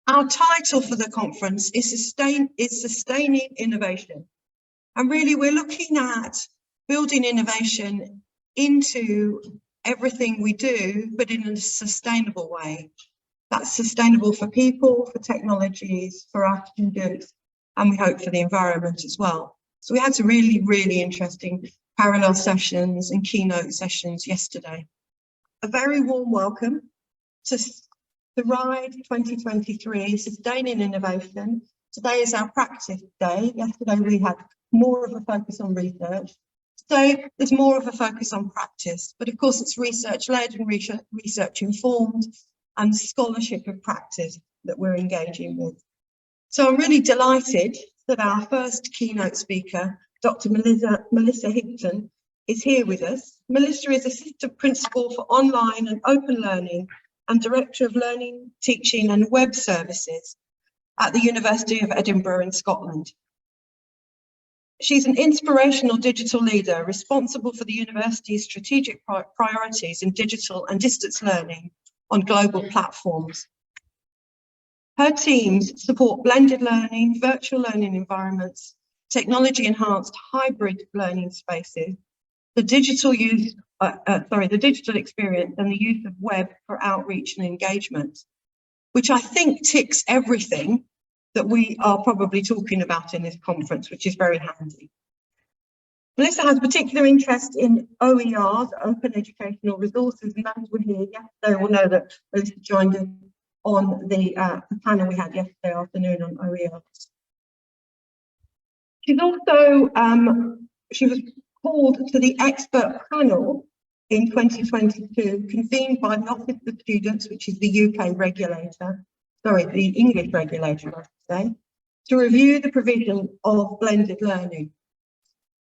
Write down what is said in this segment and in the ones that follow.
Our title for the conference is Sustaining Innovation. And really, we're looking at building innovation into everything we do, but in a sustainable way. That's sustainable for people, for technologies, for our students, and we hope for the environment as well. So we had some really, really interesting parallel sessions and keynote sessions yesterday. A very warm welcome to the RIDE 2023, Sustaining Innovation. Today is our practice day. Yesterday we had more of a focus on research. Today there's more of a focus on practice, but of course it's research-led and research-informed and scholarship of practice that we're engaging with. So I'm really delighted that our first keynote speaker, Dr. Melissa Highton, is here with us. Melissa is Assistant Principal for Online and Open Learning and Director of Learning, Teaching and Web Services at the University of Edinburgh in Scotland. She's an inspirational digital leader responsible for the university's strategic priorities in digital and distance learning on global platforms. Her teams support blended learning, virtual learning environments, technology-enhanced hybrid learning spaces, the digital experience and the use of web for outreach and engagement, which I think ticks everything that we are probably talking about in this conference, which is very handy. Melissa has particular interest in OERs, Open Educational Resources, and those were here yesterday will know that Melissa joined us on the panel we had yesterday afternoon on OERs. She's also, she was called to the expert panel in 2022, convened by the Office of Students, which is the UK regulator, the English regulator, I should say, to review the provision of blended learning.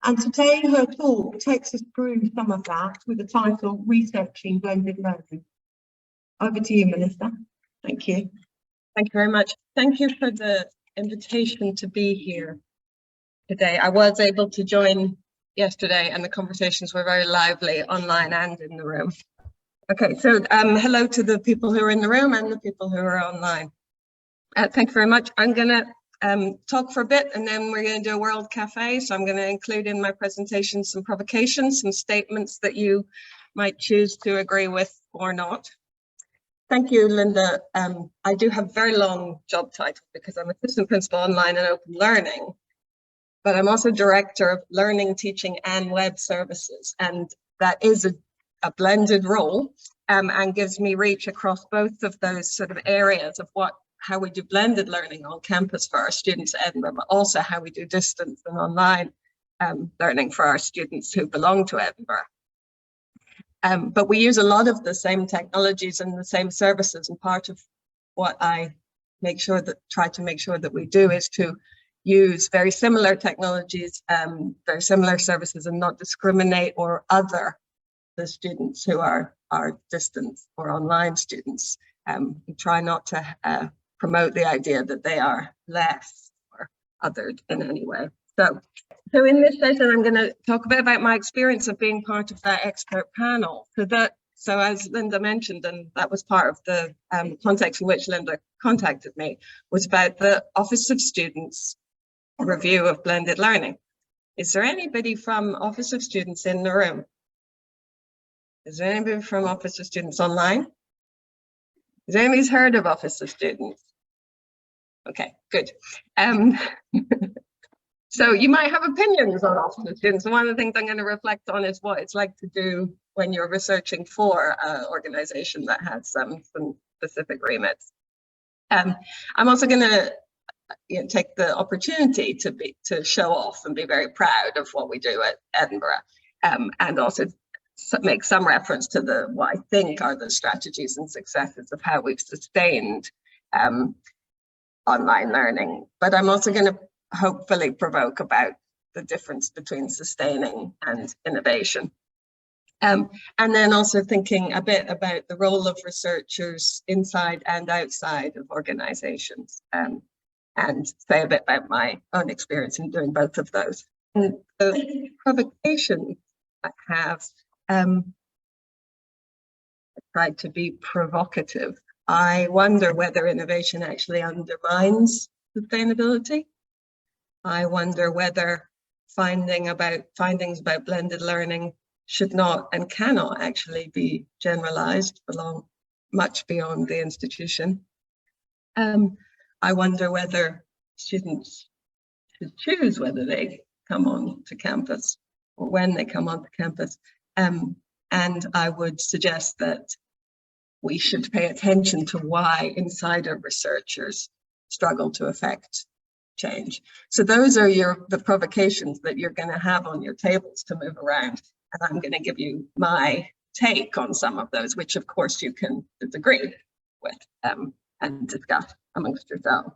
And today her talk takes us through some of that with the title Researching Blended Learning. Over to you, Melissa. Thank you. Thank you very much. Thank you for the invitation to be here today. I was able to join yesterday and the conversations were very lively online and in the room. Okay, so hello to the people who are in the room and the people who are online. Thank you very much. I'm going to talk for a bit and then we're going to do a World Cafe. So I'm going to include in my presentation some provocations, some statements that you might choose to agree with or not. Thank you, Linda. I do have a very long job title because I'm Assistant Principal Online and Open Learning, but I'm also Director of Learning, Teaching and Web Services. And that is a blended role and gives me reach across both of those sort of areas of how we do blended learning on campus for our students at Edinburgh, but also how we do distance and online learning for our students who belong to Edinburgh. But we use a lot of the same technologies and the same services, and part of what I try to make sure that we do is to use very similar technologies, very similar services, and not discriminate or other the students who are distance or online students. We try not to promote the idea that they are less or othered in any way. So in this session, I'm going to talk a bit about my experience of being part of that expert panel. So as Linda mentioned, and that was part of the context in which Linda contacted me, was about the Office of Students review of blended learning. Is there anybody from Office of Students in the room? Is there anybody from Office of Students online? Has anybody heard of Office of Students? Okay, good. So you might have opinions on Office of Students. And one of the things I'm going to reflect on is what it's like to do when you're researching for an organization that has some specific remits. I'm also going to take the opportunity to show off and be very proud of what we do at Edinburgh, and also make some reference to what I think are the strategies and successes of how we've sustained online learning. But I'm also going to hopefully provoke about the difference between sustaining and innovation. And then also thinking a bit about the role of researchers inside and outside of organizations, and say a bit about my own experience in doing both of those. And the provocation I have, I tried to be provocative. I wonder whether innovation actually undermines sustainability. I wonder whether findings about blended learning should not and cannot actually be generalized much beyond the institution. I wonder whether students should choose whether they come on to campus or when they come onto campus. And I would suggest that we should pay attention to why insider researchers struggle to affect change. So those are the provocations that you're going to have on your tables to move around. And I'm going to give you my take on some of those, which of course you can disagree with and discuss amongst yourselves.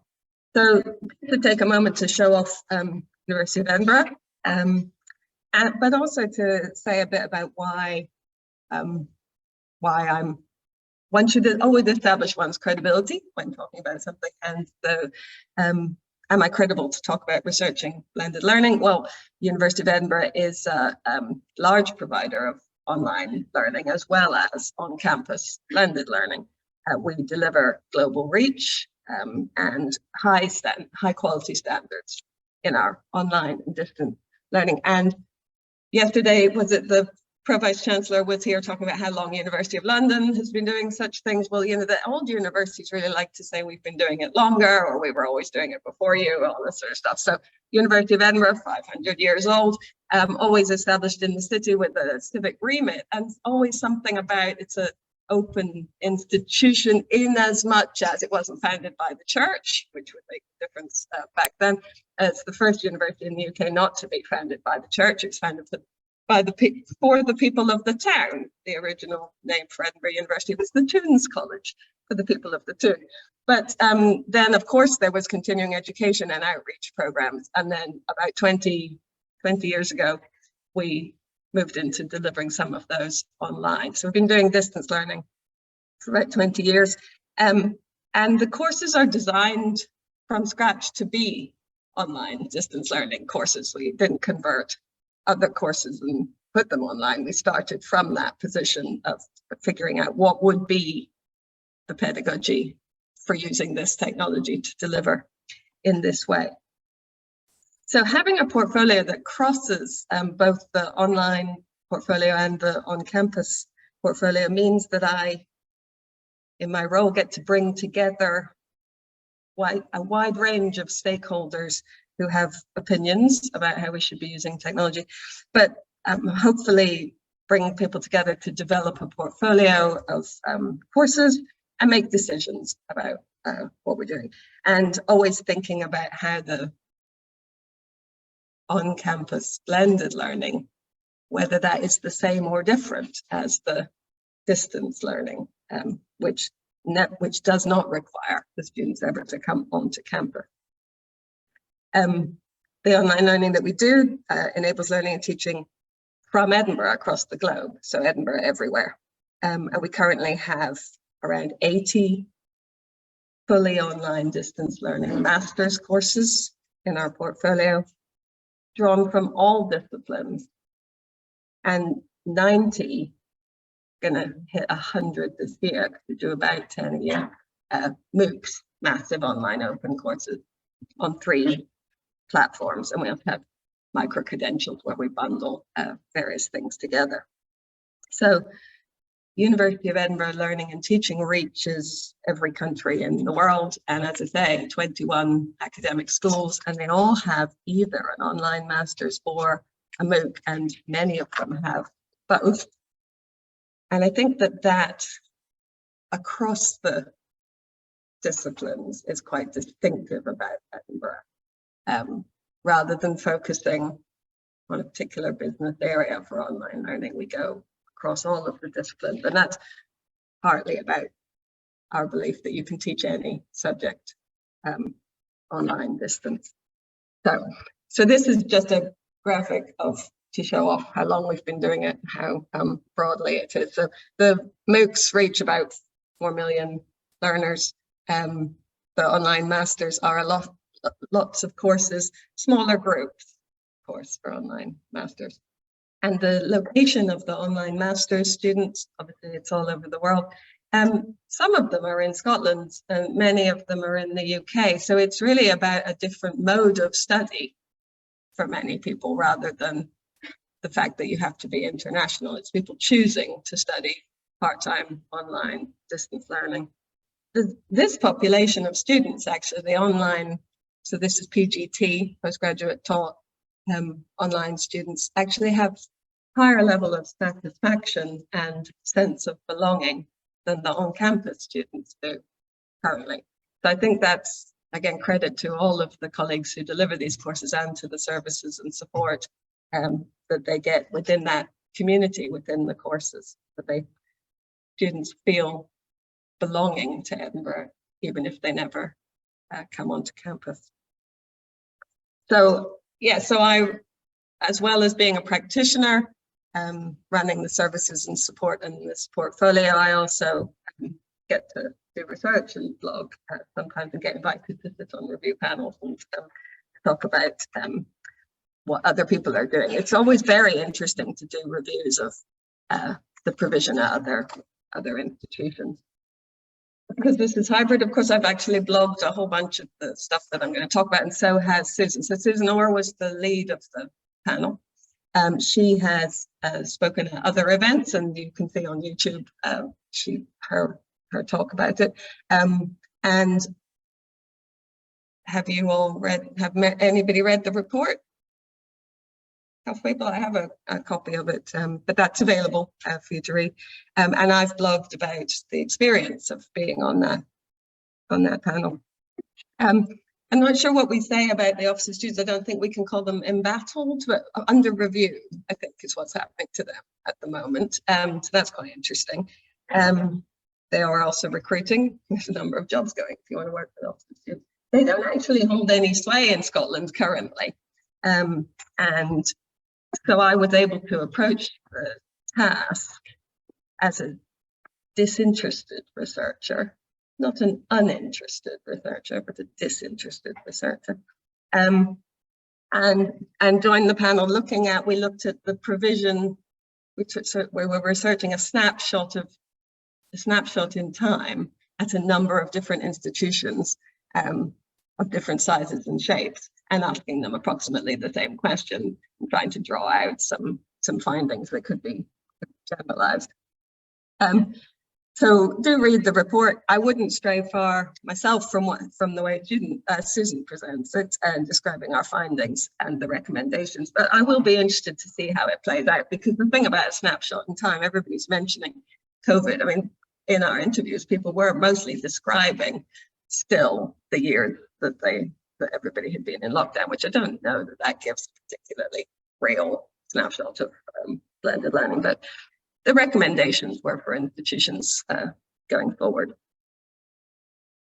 So to take a moment to show off University of Edinburgh, but also to say a bit about why one should always establish one's credibility when talking about something. And so, am I credible to talk about researching blended learning? Well, University of Edinburgh is a large provider of online learning as well as on-campus blended learning. We deliver global reach and high quality standards in our online and distance learning. And yesterday, was it the Pro-Vice Chancellor was here talking about how long University of London has been doing such things. Well, you know, the old universities really like to say we've been doing it longer, or we were always doing it before you, all this sort of stuff. So University of Edinburgh, 500 years old, always established in the city with a civic remit, and always something about it's an open institution in as much as it wasn't founded by the church, which would make a difference back then. It's the first university in the UK not to be founded by the church. It's founded for the people of the town. The original name for Edinburgh University was the Tunes College, for the people of the Toon. But then, of course, there was continuing education and outreach programs. And then about 20 years ago, we moved into delivering some of those online. So we've been doing distance learning for about 20 years. And the courses are designed from scratch to be online distance learning courses. We didn't convert other courses and put them online. We started from that position of figuring out what would be the pedagogy for using this technology to deliver in this way. So having a portfolio that crosses both the online portfolio and the on-campus portfolio means that I, in my role, get to bring together a wide range of stakeholders who have opinions about how we should be using technology, but hopefully bring people together to develop a portfolio of courses and make decisions about what we're doing. And always thinking about how the on-campus blended learning, whether that is the same or different as the distance learning, which does not require the students ever to come onto campus. The online learning that we do enables learning and teaching from Edinburgh across the globe, so Edinburgh everywhere. And we currently have around 80 fully online distance learning master's courses in our portfolio, drawn from all disciplines, and 90, gonna hit 100 this year. We do about 10 a year, MOOCs, massive online open courses on 3 platforms, and we also have micro-credentials where we bundle various things together. So University of Edinburgh Learning and Teaching reaches every country in the world, and as I say, 21 academic schools, and they all have either an online master's or a MOOC, and many of them have both. And I think that across the disciplines is quite distinctive about Edinburgh. Rather than focusing on a particular business area for online learning, we go across all of the disciplines, and that's partly about our belief that you can teach any subject online distance. So this is just a graphic to show off how long we've been doing it, how broadly it is. So the MOOCs reach about 4 million learners. The online masters are lots of courses, smaller groups, of course, for online masters. And the location of the online masters students, obviously it's all over the world, some of them are in Scotland and many of them are in the UK. So it's really about a different mode of study for many people rather than the fact that you have to be international. It's people choosing to study part-time, online, distance learning. This population of students, actually, the online, so this is PGT, postgraduate taught online students, actually have higher level of satisfaction and sense of belonging than the on-campus students do currently. So I think that's, again, credit to all of the colleagues who deliver these courses and to the services and support that they get within that community, within the courses, that students feel belonging to Edinburgh, even if they never come onto campus. So, yeah, so I, as well as being a practitioner, running the services and support in this portfolio, I also get to do research and blog sometimes and get invited to sit on review panels and talk about what other people are doing. It's always very interesting to do reviews of the provision at other institutions. Because this is hybrid, of course, I've actually blogged a whole bunch of the stuff that I'm going to talk about, and so has Susan. So Susan Orr was the lead of the panel. She has spoken at other events, and you can see on YouTube her talk about it. And have you all read? Anybody read the report? People, I have a copy of it, but that's available for you to read. And I've blogged about the experience of being on that panel. I'm not sure what we say about the Office of Students. I don't think we can call them embattled, but under review, I think is what's happening to them at the moment. So that's quite interesting. They are also recruiting. There's a number of jobs going if you want to work for the Office of Students. They don't actually hold any sway in Scotland currently. And so I was able to approach the task as a disinterested researcher, not an uninterested researcher, but a disinterested researcher, and joined the panel we looked at the provision, where we were researching a snapshot in time at a number of different institutions of different sizes and shapes, and asking them approximately the same question and trying to draw out some findings that could be generalized. So do read the report. I wouldn't stray far myself from the way Susan presents it and describing our findings and the recommendations, but I will be interested to see how it plays out, because the thing about a snapshot in time, everybody's mentioning COVID. I mean, in our interviews, people were mostly describing still the years that everybody had been in lockdown, which I don't know that gives a particularly real snapshot of blended learning, but the recommendations were for institutions going forward.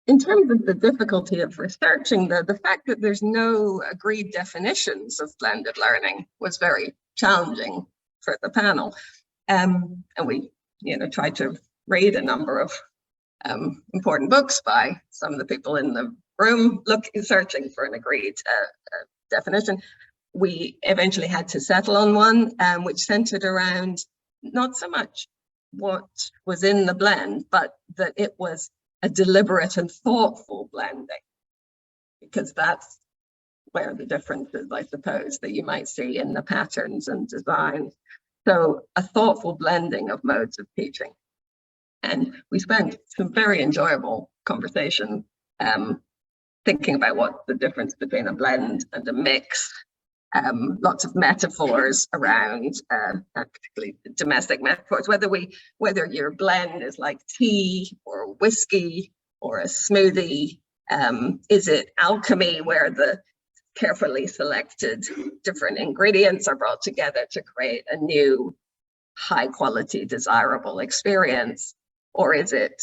In terms of the difficulty of researching, the fact that there's no agreed definitions of blended learning was very challenging for the panel. And we, tried to read a number of important books by some of the people in the room searching for an agreed definition. We eventually had to settle on one which centered around not so much what was in the blend, but that it was a deliberate and thoughtful blending, because that's where the differences, I suppose, that you might see in the patterns and designs. So a thoughtful blending of modes of teaching. And we spent some very enjoyable conversation thinking about what the difference between a blend and a mix, lots of metaphors around, particularly domestic metaphors, whether your blend is like tea or whiskey or a smoothie. Is it alchemy, where the carefully selected different ingredients are brought together to create a new high quality, desirable experience? Or is it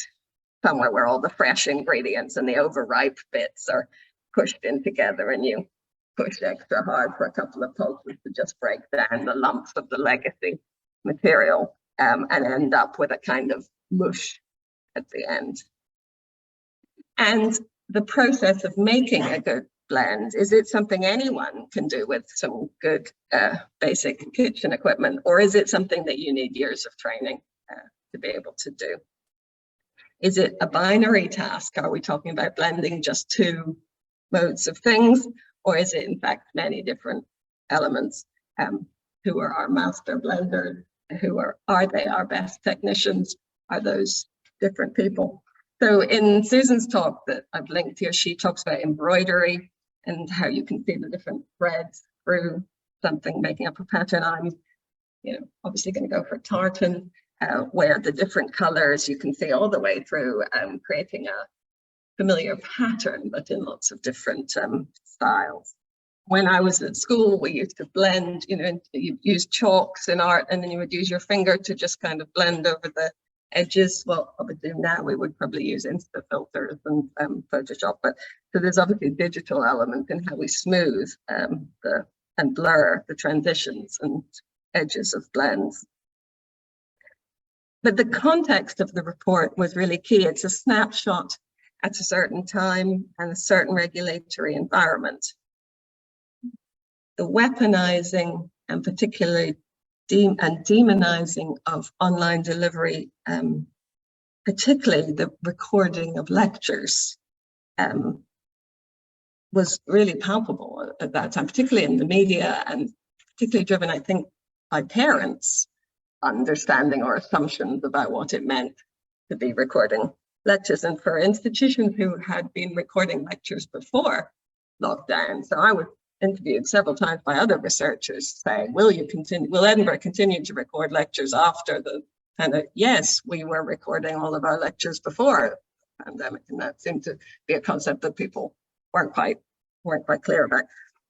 somewhere where all the fresh ingredients and the overripe bits are pushed in together and you push extra hard for a couple of pulses to just break down the lumps of the legacy material and end up with a kind of mush at the end? And the process of making a good blend, is it something anyone can do with some good basic kitchen equipment, or is it something that you need years of training to be able to do? Is it a binary task? Are we talking about blending just two modes of things? Or is it in fact many different elements? Who are our master blenders? Are they our best technicians? Are those different people? So in Susan's talk that I've linked here, she talks about embroidery and how you can see the different threads through something making up a pattern. I'm, obviously going to go for tartan, where the different colors you can see all the way through, creating a familiar pattern, but in lots of different styles. When I was at school, we used to blend, you use chalks in art, and then you would use your finger to just kind of blend over the edges. Well, obviously now we would probably use Insta filters and Photoshop, but so there's obviously a digital element in how we smooth and blur the transitions and edges of blends. But the context of the report was really key. It's a snapshot at a certain time and a certain regulatory environment. The weaponizing and particularly demonizing of online delivery, particularly the recording of lectures, was really palpable at that time, particularly in the media, and particularly driven, I think, by parents' understanding or assumptions about what it meant to be recording lectures. And for institutions who had been recording lectures before lockdown, so I was interviewed several times by other researchers saying, will Edinburgh continue to record lectures after the pandemic? Yes, we were recording all of our lectures before the pandemic, and that seemed to be a concept that people weren't quite clear about.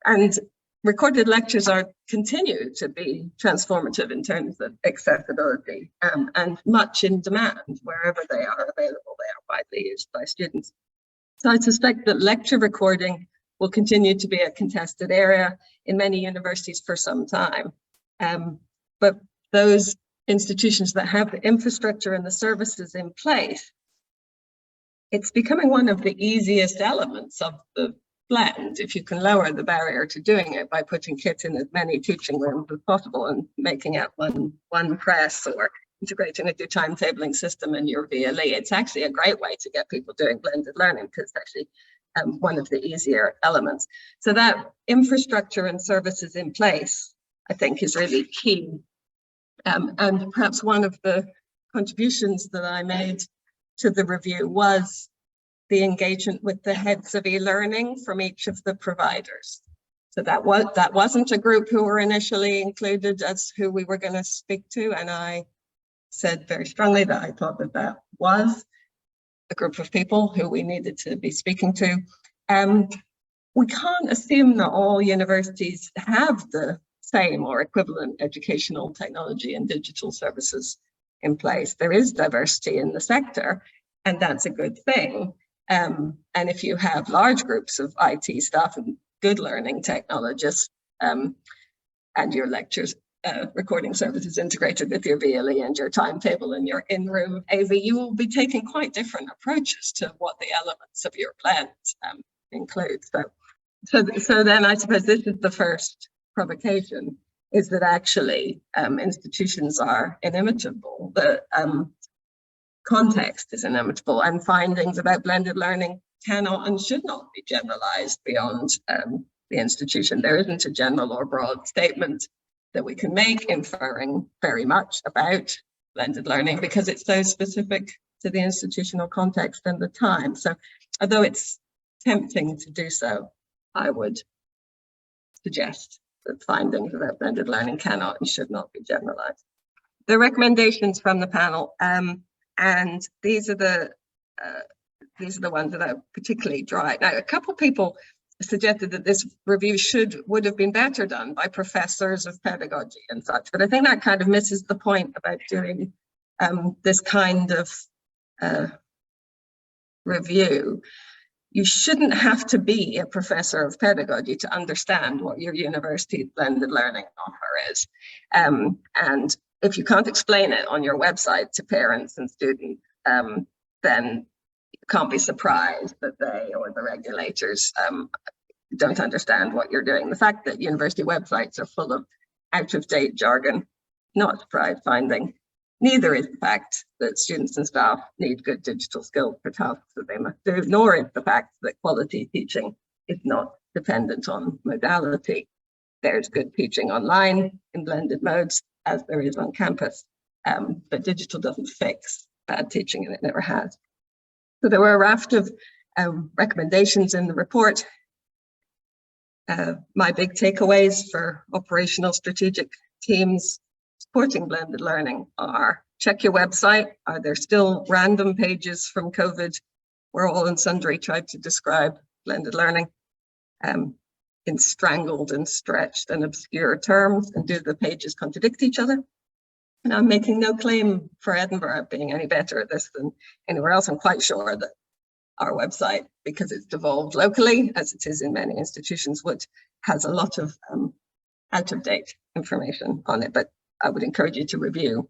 And recorded lectures continue to be transformative in terms of accessibility, and much in demand. Wherever they are available, they are widely used by students. So I suspect that lecture recording will continue to be a contested area in many universities for some time. But those institutions that have the infrastructure and the services in place, it's becoming one of the easiest elements of the blend, if you can lower the barrier to doing it by putting kids in as many teaching rooms as possible and making it one press, or integrating with your timetabling system and your VLE. It's actually a great way to get people doing blended learning, because it's actually one of the easier elements. So that infrastructure and services in place, I think, is really key. And perhaps one of the contributions that I made to the review was the engagement with the heads of e-learning from each of the providers. So that wasn't a group who were initially included as who we were going to speak to, and I said very strongly that I thought that was a group of people who we needed to be speaking to. We can't assume that all universities have the same or equivalent educational technology and digital services in place. There is diversity in the sector, and that's a good thing. And if you have large groups of IT staff and good learning technologists, and your lectures recording services integrated with your VLE and your timetable and your in-room AV, you will be taking quite different approaches to what the elements of your blend include. So then I suppose this is the first provocation, is that actually institutions are inimitable. The context is inimitable, and findings about blended learning cannot and should not be generalized beyond the institution. There isn't a general or broad statement that we can make inferring very much about blended learning, because it's so specific to the institutional context and the time. So although it's tempting to do so, I would suggest that findings about blended learning cannot and should not be generalized. The recommendations from the panel, and these are the ones that are particularly dry. Now, a couple of people suggested that this review would have been better done by professors of pedagogy and such, but I think that kind of misses the point about doing this kind of review. You shouldn't have to be a professor of pedagogy to understand what your university's blended learning offer is. And if you can't explain it on your website to parents and students, then you can't be surprised that they or the regulators don't understand what you're doing. The fact that university websites are full of out-of-date jargon, not a surprise finding. Neither is the fact that students and staff need good digital skills for tasks that they must do, nor is the fact that quality teaching is not dependent on modality. There's good teaching online in blended modes, as there is on campus, but digital doesn't fix bad teaching, and it never has. So there were a raft of recommendations in the report. My big takeaways for operational strategic teams supporting blended learning are: check your website. Are there still random pages from COVID where all and sundry tried to describe blended learning in strangled and stretched and obscure terms, and do the pages contradict each other? And I'm making no claim for Edinburgh being any better at this than anywhere else. I'm quite sure that our website, because it's devolved locally, as it is in many institutions, has a lot of out-of-date information on it, but I would encourage you to review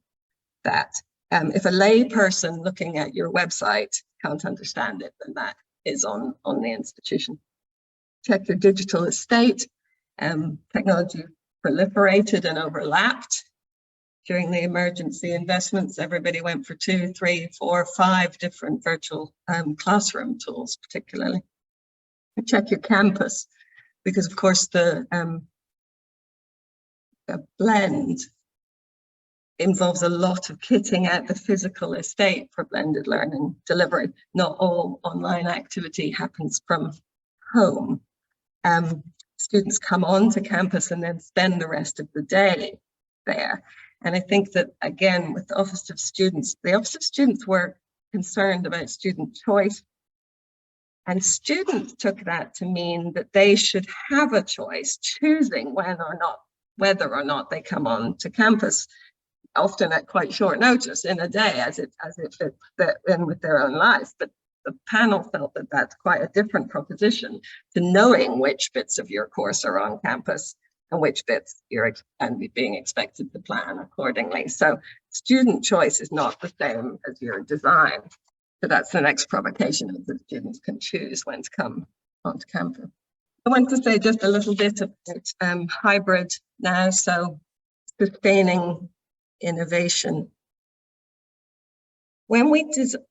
that. If a lay person looking at your website can't understand it, then that is on the institution. Check your digital estate. Technology proliferated and overlapped. During the emergency investments, everybody went for 2, 3, 4, 5 different virtual classroom tools, particularly. Check your campus, because of course the blend involves a lot of kitting out the physical estate for blended learning delivery. Not all online activity happens from home. Students come on to campus and then spend the rest of the day there. And I think that, again, with the Office of Students, the Office of Students were concerned about student choice. And students took that to mean that they should have a choice, choosing whether or not they come on to campus, often at quite short notice in a day, as it fits in with their own lives. But the panel felt that that's quite a different proposition to knowing which bits of your course are on campus and which bits you're being expected to plan accordingly. So student choice is not the same as your design. So that's the next provocation, is that students can choose when to come onto campus. I want to say just a little bit about hybrid now, so sustaining innovation. When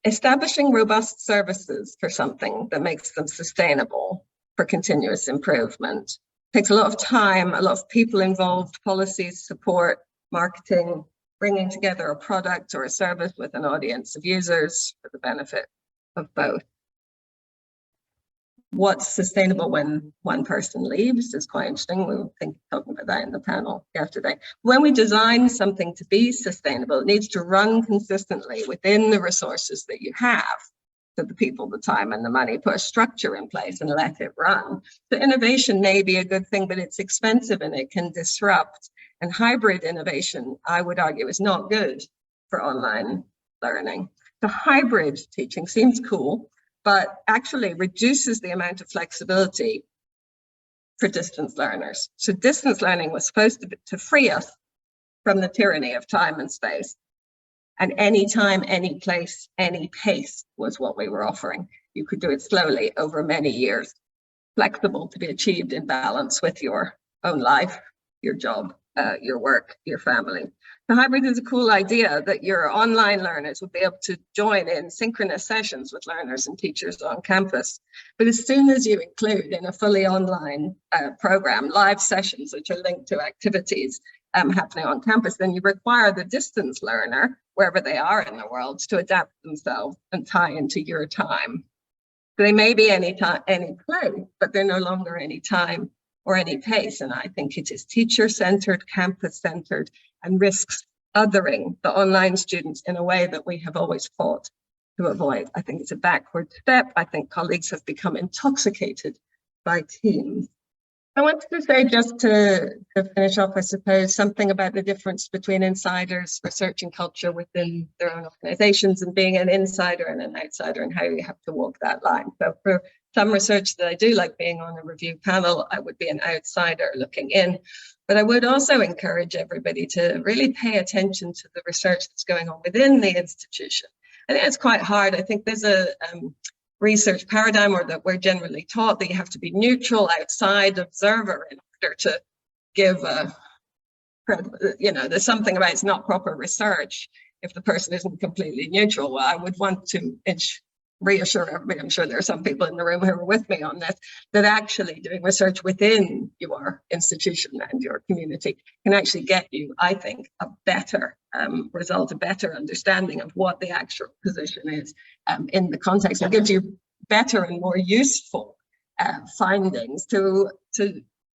establishing robust services for something that makes them sustainable for continuous improvement, takes a lot of time, a lot of people involved, policies, support, marketing, bringing together a product or a service with an audience of users for the benefit of both. What's sustainable when one person leaves is quite interesting. We were talking about that in the panel yesterday. When we design something to be sustainable, it needs to run consistently within the resources that you have. So the people, the time and the money, put a structure in place and let it run. So innovation may be a good thing, but it's expensive and it can disrupt. And hybrid innovation, I would argue, is not good for online learning. So hybrid teaching seems cool, but actually reduces the amount of flexibility for distance learners. So distance learning was supposed to free us from the tyranny of time and space. And any time, any place, any pace was what we were offering. You could do it slowly over many years, flexible to be achieved in balance with your own life, your job, your work, your family. The hybrid is a cool idea that your online learners would be able to join in synchronous sessions with learners and teachers on campus. But as soon as you include in a fully online program live sessions which are linked to activities happening on campus, then you require the distance learner, wherever they are in the world, to adapt themselves and tie into your time. They may be any time, any place, but they're no longer any time or any pace. And I think it is teacher-centered, campus-centered, and risks othering the online students in a way that we have always fought to avoid. I think it's a backward step. I think colleagues have become intoxicated by Teams. I wanted to say, just to finish off, I suppose, something about the difference between insiders, research and culture within their own organizations, and being an insider and an outsider, and how you have to walk that line. So for some research that I do, like being on a review panel, I would be an outsider looking in. But I would also encourage everybody to really pay attention to the research that's going on within the institution. I think it's quite hard. I think there's a research paradigm, or that we're generally taught that you have to be neutral, outside observer in order to give a, there's something about it's not proper research if the person isn't completely neutral. Well, I would want to reassure everybody, I'm sure there are some people in the room who are with me on this, that actually doing research within your institution and your community can actually get you, I think, a better result, a better understanding of what the actual position is in the context. It gives you better and more useful findings to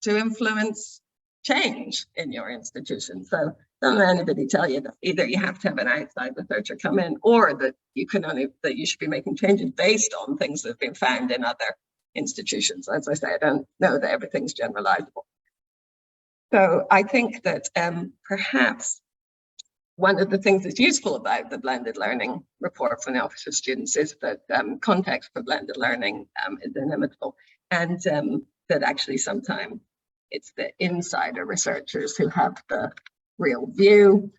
influence change in your institution. So don't let anybody tell you that either you have to have an outside researcher come in, or that you should be making changes based on things that have been found in other institutions. As I say, I don't know that everything's generalizable. So I think that perhaps one of the things that's useful about the blended learning report from the Office of Students is that context for blended learning is inimitable, and that actually sometimes it's the insider researchers who have the real view.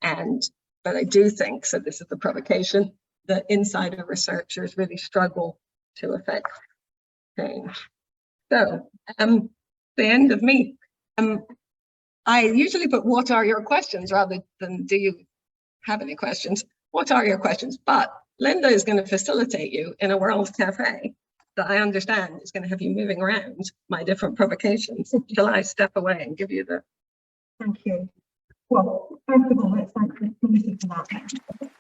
But I do think, so this is the provocation, the insider researchers really struggle to affect change. So the end of me. I usually put what are your questions rather than do you have any questions. What are your questions? But Linda is going to facilitate you in a World Cafe that I understand is going to have you moving around my different provocations. Shall I step away and give you the... Thank you. Well, first of all, let's thank the committee for that.